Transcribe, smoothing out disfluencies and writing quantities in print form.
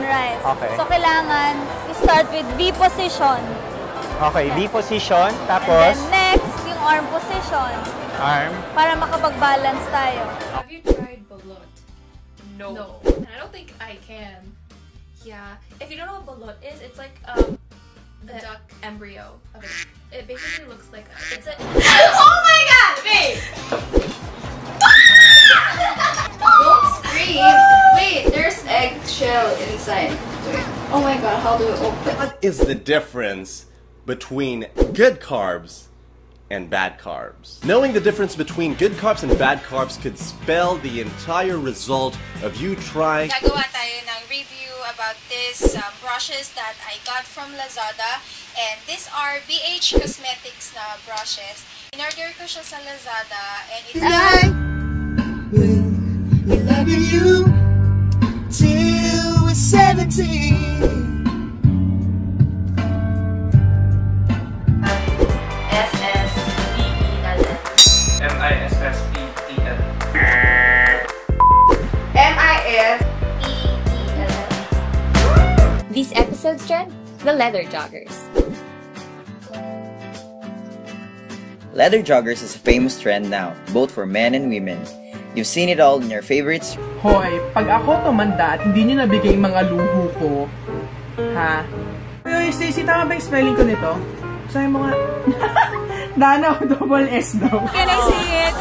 rise. Okay. So, kailangan i-start with V position. Okay, V position. Tapos? And then next, yung arm position. Arm. Para makapag-balance tayo. Have you tried balut? No. And I don't think I can. Yeah. If you don't know what balut is, it's like the duck embryo. It basically looks like it's a. Oh my god, babe! Don't scream. Wait, there's eggshell inside. Wait. Oh my god, how do we open? What is the difference between good carbs and bad carbs? Knowing the difference between good carbs and bad carbs could spell the entire result of you trying. Gagawa tayo ng review about this brushes that I got from Lazada, and these are BH Cosmetics na brushes. In-order ko siya sa Lazada, and it be loving you till we're 17. MISSETL. This episode's trend, the leather joggers. Leather joggers is a famous trend now, both for men and women. You've seen it all in your favorites. Hoy, pag ako tumanda at hindi nyo nabigay mga luho ko, ha? Hoy, Stacey, tama ba yung spelling ko nito? Sabi mo nga, Dano, double S daw. Can I see it?